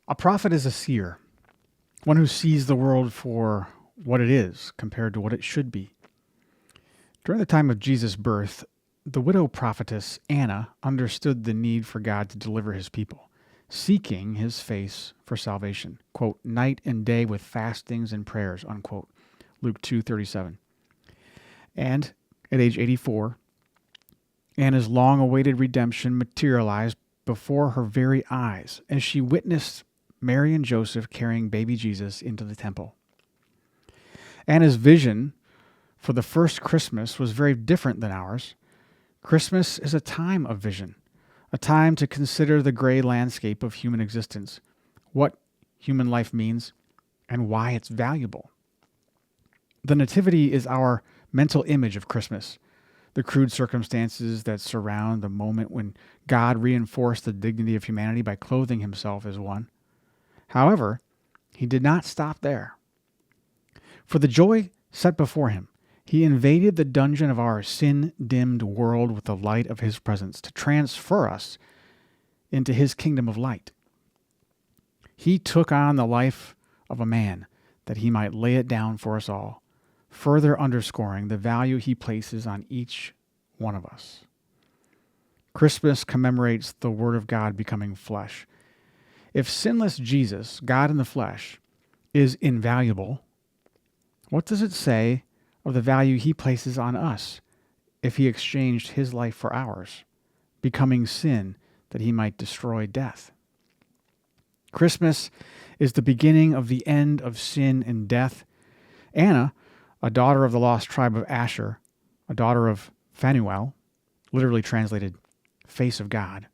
A prophet is a seer, one who sees the world for what it is compared to what it should be. During the time of Jesus' birth, the widow prophetess Anna understood the need for God to deliver his people, seeking his face for salvation, quote, night and day with fastings and prayers, unquote, Luke 2:37. And at age 84, Anna's long-awaited redemption materialized before her very eyes as she witnessed Mary and Joseph carrying baby Jesus into the temple. Anna's vision for the first Christmas was very different than ours. Christmas is a time of vision, a time to consider the gray landscape of human existence, what human life means, and why it's valuable. The Nativity is our mental image of Christmas, the crude circumstances that surround the moment when God reinforced the dignity of humanity by clothing himself as one. However, he did not stop there. For the joy set before him, he invaded the dungeon of our sin-dimmed world with the light of his presence to transfer us into his kingdom of light. He took on the life of a man that he might lay it down for us all, further underscoring the value he places on each one of us. Christmas commemorates the Word of God becoming flesh. If sinless Jesus, God in the flesh, is invaluable, what does it say of the value he places on us if he exchanged his life for ours, becoming sin that he might destroy death? Christmas is the beginning of the end of sin and death. Anna, a daughter of the lost tribe of Asher, a daughter of Phanuel, literally translated face of God,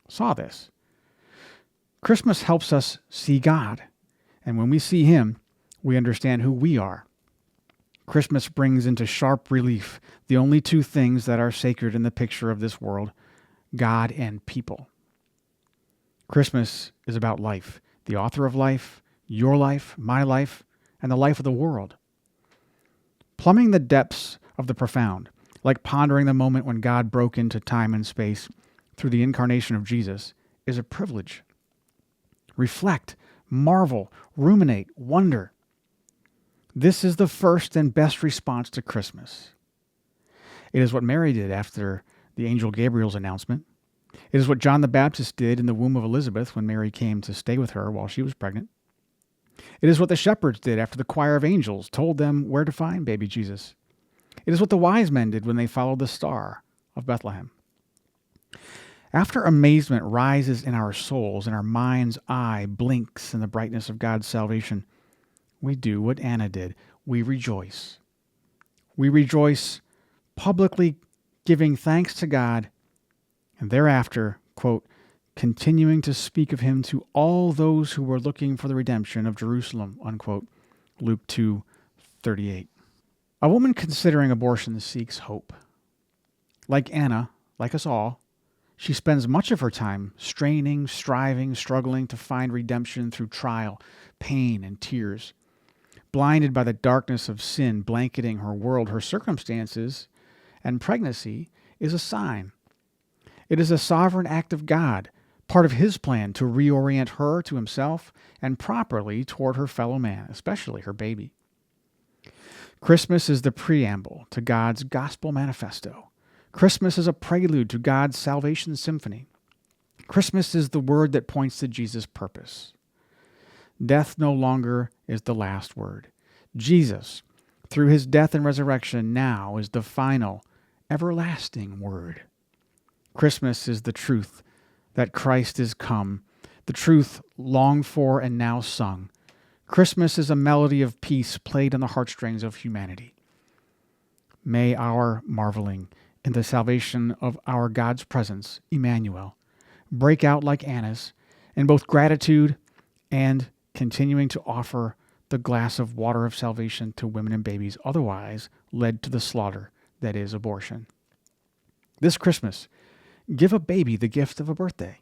saw this. Christmas helps us see God, and when we see him, we understand who we are. Christmas brings into sharp relief the only two things that are sacred in the picture of this world, God and people. Christmas is about life, the author of life, your life, my life, and the life of the world. Plumbing the depths of the profound, like pondering the moment when God broke into time and space through the incarnation of Jesus, is a privilege. Reflect, marvel, ruminate, wonder. This is the first and best response to Christmas. It is what Mary did after the angel Gabriel's announcement. It is what John the Baptist did in the womb of Elizabeth when Mary came to stay with her while she was pregnant. It is what the shepherds did after the choir of angels told them where to find baby Jesus. It is what the wise men did when they followed the star of Bethlehem. After amazement rises in our souls and our mind's eye blinks in the brightness of God's salvation, we do what Anna did. We rejoice. We rejoice publicly giving thanks to God, and thereafter, quote, continuing to speak of him to all those who were looking for the redemption of Jerusalem, unquote, Luke 2:38. A woman considering abortion seeks hope. Like Anna, like us all, she spends much of her time straining, striving, struggling to find redemption through trial, pain, and tears. Blinded by the darkness of sin blanketing her world, her circumstances and pregnancy is a sign. It is a sovereign act of God, part of his plan to reorient her to himself and properly toward her fellow man, especially her baby. Christmas is the preamble to God's gospel manifesto. Christmas is a prelude to God's salvation symphony. Christmas is the word that points to Jesus' purpose. Death no longer is the last word. Jesus, through his death and resurrection, now is the final, everlasting word. Christmas is the truth that Christ is come, the truth longed for and now sung. Christmas is a melody of peace played on the heartstrings of humanity. May our marveling in the salvation of our God's presence, Emmanuel, break out like Anna's in both gratitude and continuing to offer the glass of water of salvation to women and babies otherwise led to the slaughter that is abortion. This Christmas, give a baby the gift of a birthday.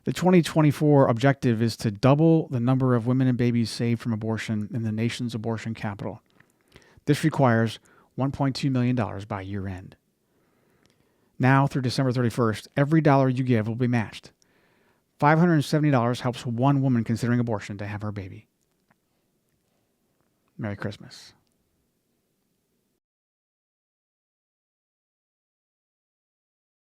The 2024 objective is to double the number of women and babies saved from abortion in the nation's abortion capital. This requires $1.2 million by year end. Now through December 31st, every dollar you give will be matched. $570 helps one woman considering abortion to have her baby. Merry Christmas.